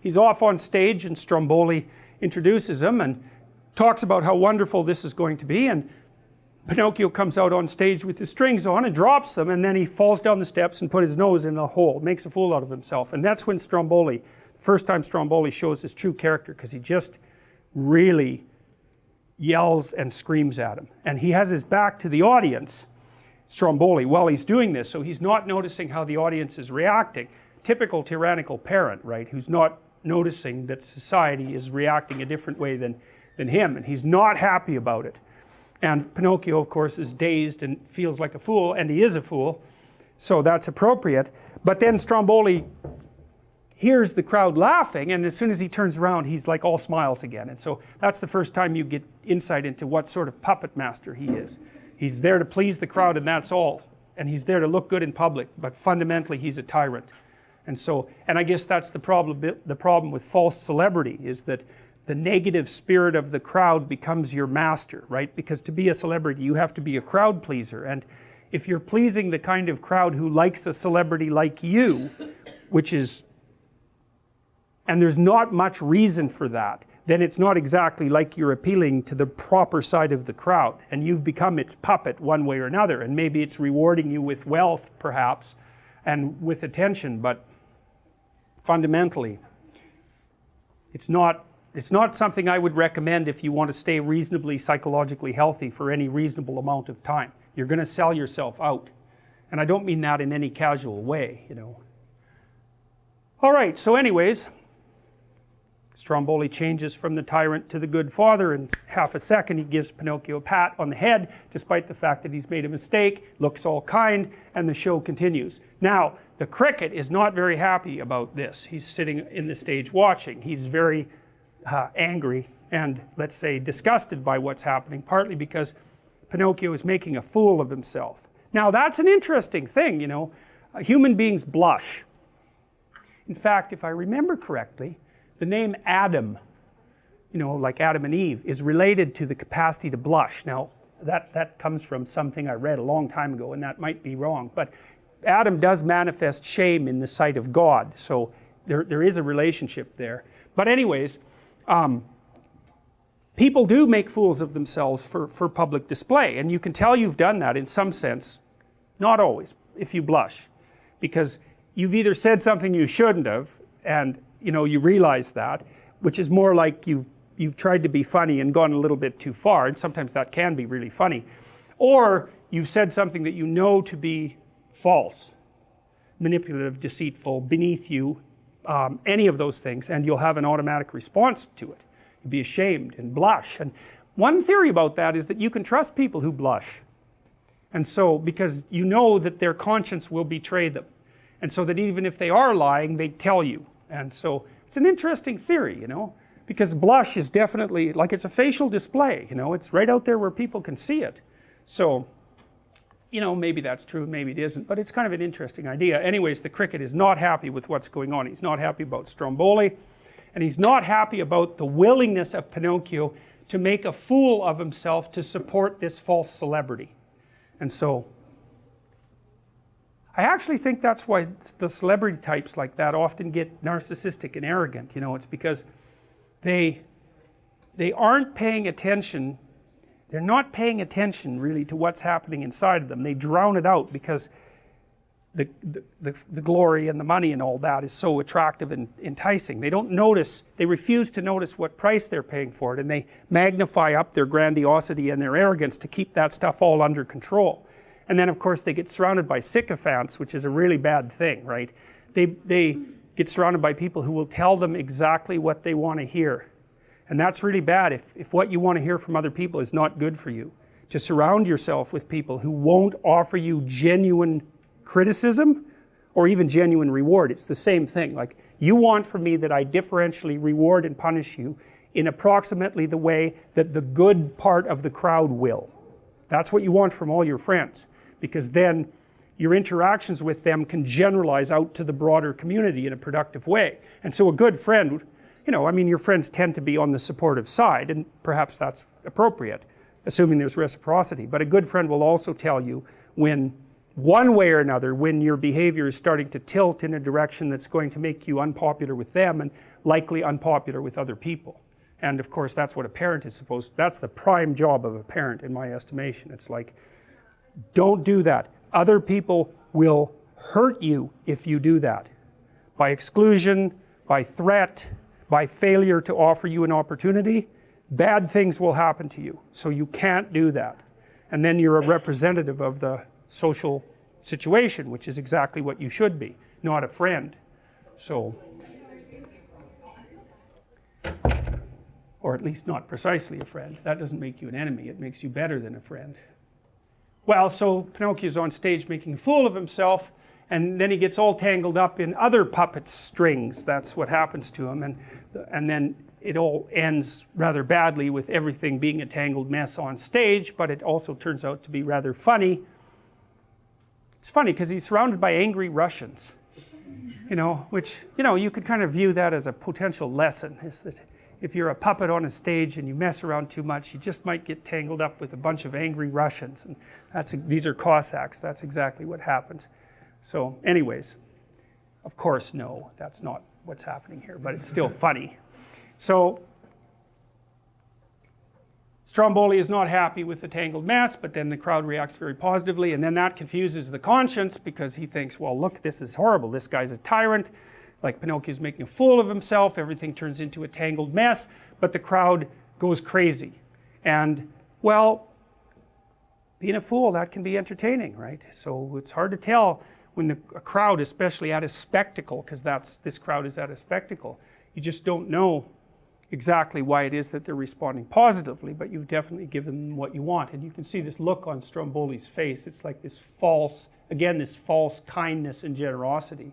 he's off on stage and Stromboli introduces him and talks about how wonderful this is going to be, and Pinocchio comes out on stage with his strings on and drops them, and then he falls down the steps and put his nose in a hole, makes a fool out of himself. And that's when Stromboli, first time Stromboli shows his true character, because he just really yells and screams at him. And he has his back to the audience, Stromboli, while he's doing this, so he's not noticing how the audience is reacting. Typical tyrannical parent, right, who's not noticing that society is reacting a different way than him, and he's not happy about it. And Pinocchio, of course, is dazed and feels like a fool, and he is a fool, so that's appropriate. But then Stromboli hears the crowd laughing, and as soon as he turns around, he's like all smiles again. And so that's the first time you get insight into what sort of puppet master he is. He's there to please the crowd, and that's all. And he's there to look good in public, but fundamentally he's a tyrant. And I guess that's the problem with false celebrity, is that the negative spirit of the crowd becomes your master, right? Because to be a celebrity, you have to be a crowd pleaser. And if you're pleasing the kind of crowd who likes a celebrity like you, which is, and there's not much reason for that, then it's not exactly like you're appealing to the proper side of the crowd, and you've become its puppet one way or another. And maybe it's rewarding you with wealth, perhaps, and with attention, but fundamentally, it's not something I would recommend if you want to stay reasonably psychologically healthy for any reasonable amount of time. You're going to sell yourself out. And I don't mean that in any casual way, you know. All right, so anyways, Stromboli changes from the tyrant to the good father in half a second. He gives Pinocchio a pat on the head, despite the fact that he's made a mistake, looks all kind, and the show continues. Now, the cricket is not very happy about this. He's sitting in the stage watching. He's very angry and, let's say, disgusted by what's happening, partly because Pinocchio is making a fool of himself. Now, that's an interesting thing, you know. Human beings blush. In fact, if I remember correctly, the name Adam, you know, like Adam and Eve, is related to the capacity to blush. Now, that comes from something I read a long time ago, and that might be wrong, but Adam does manifest shame in the sight of God, so there is a relationship there. But anyways, people do make fools of themselves for public display, and you can tell you've done that in some sense, not always, if you blush, because you've either said something you shouldn't have, and you know, you realize that, which is more like you've tried to be funny and gone a little bit too far, and sometimes that can be really funny, or you've said something that you know to be false, manipulative, deceitful, beneath you, any of those things, and you'll have an automatic response to it. You'll be ashamed and blush. And one theory about that is that you can trust people who blush. And so, because you know that their conscience will betray them. And so that even if they are lying, they tell you. And so, it's an interesting theory, you know, because blush is definitely, like, it's a facial display, you know, it's right out there where people can see it. So, you know, maybe that's true, maybe it isn't, but it's kind of an interesting idea. Anyways, the cricket is not happy with what's going on. He's not happy about Stromboli, and he's not happy about the willingness of Pinocchio to make a fool of himself to support this false celebrity. And so, I actually think that's why the celebrity types like that often get narcissistic and arrogant, you know, it's because they aren't paying attention. They're not paying attention really to what's happening inside of them. They drown it out because the glory and the money and all that is so attractive and enticing. They don't notice, they refuse to notice what price they're paying for it, and they magnify up their grandiosity and their arrogance to keep that stuff all under control. And then of course they get surrounded by sycophants, which is a really bad thing, right? They get surrounded by people who will tell them exactly what they want to hear. And that's really bad if what you want to hear from other people is not good for you. To surround yourself with people who won't offer you genuine criticism or even genuine reward. It's the same thing. Like, you want from me that I differentially reward and punish you in approximately the way that the good part of the crowd will. That's what you want from all your friends, because then your interactions with them can generalize out to the broader community in a productive way. And so a good friend, you know, I mean, your friends tend to be on the supportive side, and perhaps that's appropriate, assuming there's reciprocity. But a good friend will also tell you when one way or another when your behavior is starting to tilt in a direction that's going to make you unpopular with them and likely unpopular with other people. And of course that's what a parent is supposed to, that's the prime job of a parent in my estimation. It's like, don't do that. Other people will hurt you if you do that. By exclusion, by threat, by failure to offer you an opportunity, bad things will happen to you. So you can't do that. And then you're a representative of the social situation, which is exactly what you should be, not a friend. So, or at least not precisely a friend. That doesn't make you an enemy, it makes you better than a friend. Well, so Pinocchio's on stage making a fool of himself, and then he gets all tangled up in other puppets' strings. That's what happens to him, and then it all ends rather badly with everything being a tangled mess on stage, but it also turns out to be rather funny. It's funny because he's surrounded by angry Russians, you know, which, you know, you could kind of view that as a potential lesson, is that if you're a puppet on a stage and you mess around too much, you just might get tangled up with a bunch of angry Russians, and these are Cossacks, that's exactly what happens. So anyways, of course, no, that's not what's happening here, but it's still funny. So Stromboli is not happy with the tangled mess, but then the crowd reacts very positively, and then that confuses the conscience because he thinks, well, look, this is horrible, this guy's a tyrant, like Pinocchio's making a fool of himself, everything turns into a tangled mess, but the crowd goes crazy. And, well, being a fool, that can be entertaining, right? So it's hard to tell when a crowd, especially at a spectacle, because this crowd is at a spectacle, you just don't know exactly why it is that they're responding positively, but you've definitely given them what you want. And you can see this look on Stromboli's face. It's like this false, again, this false kindness and generosity,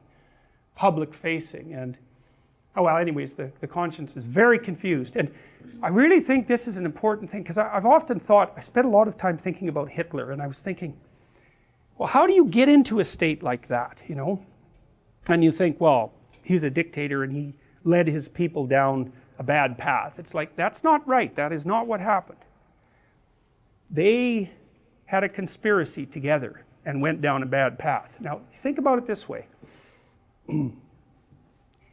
public facing. And, oh well, anyways, the conscience is very confused. And I really think this is an important thing, because I've often thought, I spent a lot of time thinking about Hitler, and I was thinking, well, how do you get into a state like that, you know? And you think, well, he's a dictator and he led his people down a bad path. It's like, that's not right. That is not what happened. They had a conspiracy together and went down a bad path. Now, think about it this way.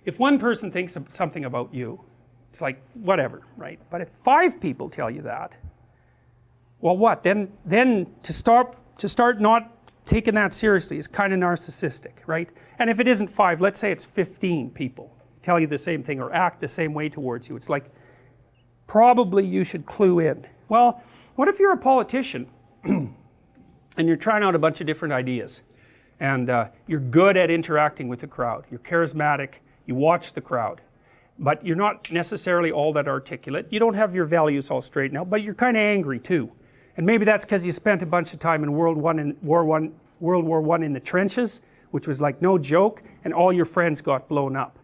If one person thinks something about you, it's like, whatever, right? But if 5 people tell you that, well, what? Then to start not taking that seriously is kind of narcissistic, right? And if it isn't 5, let's say it's 15 people tell you the same thing or act the same way towards you. It's like, probably you should clue in. Well, what if you're a politician and you're trying out a bunch of different ideas, and you're good at interacting with the crowd, you're charismatic, you watch the crowd, but you're not necessarily all that articulate, you don't have your values all straightened out, but you're kind of angry too. And maybe that's because you spent a bunch of time in World War I in the trenches, which was like no joke, and all your friends got blown up.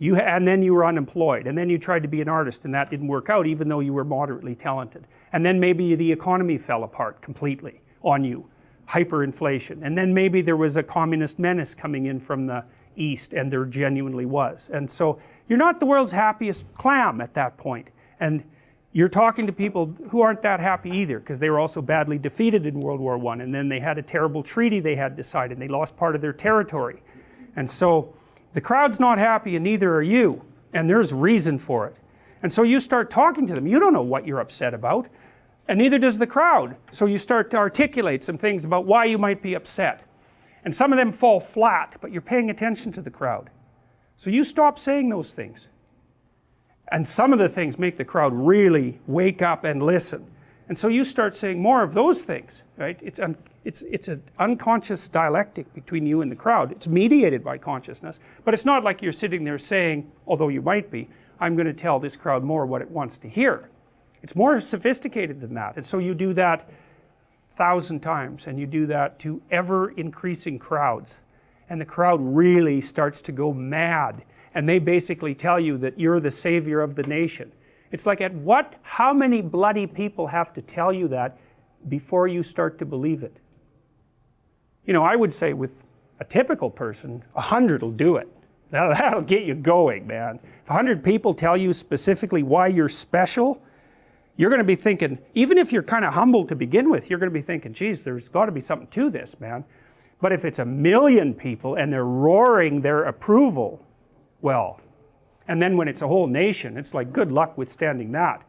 And then you were unemployed, and then you tried to be an artist, and that didn't work out even though you were moderately talented. And then maybe the economy fell apart completely on you, hyperinflation. And then maybe there was a communist menace coming in from the east, and there genuinely was. And so you're not the world's happiest clam at that point. And you're talking to people who aren't that happy either, because they were also badly defeated in World War I, and then they had a terrible treaty they had decided, and they lost part of their territory. And so the crowd's not happy, and neither are you, and there's reason for it. And so you start talking to them. You don't know what you're upset about, and neither does the crowd. So you start to articulate some things about why you might be upset. And some of them fall flat, but you're paying attention to the crowd. So you stop saying those things. And some of the things make the crowd really wake up and listen. And so you start saying more of those things, right? It's an unconscious dialectic between you and the crowd. It's mediated by consciousness, but it's not like you're sitting there saying, although you might be, I'm going to tell this crowd more what it wants to hear. It's more sophisticated than that. And so you do that 1,000 times, and you do that to ever increasing crowds. And the crowd really starts to go mad. And they basically tell you that you're the savior of the nation. It's like, how many bloody people have to tell you that before you start to believe it? You know, I would say with a typical person, 100 will do it. That'll get you going, man. If 100 people tell you specifically why you're special, you're going to be thinking, even if you're kind of humble to begin with, you're going to be thinking, geez, there's got to be something to this, man. But if it's 1,000,000 people and they're roaring their approval, well, and then when it's a whole nation, it's like good luck withstanding that.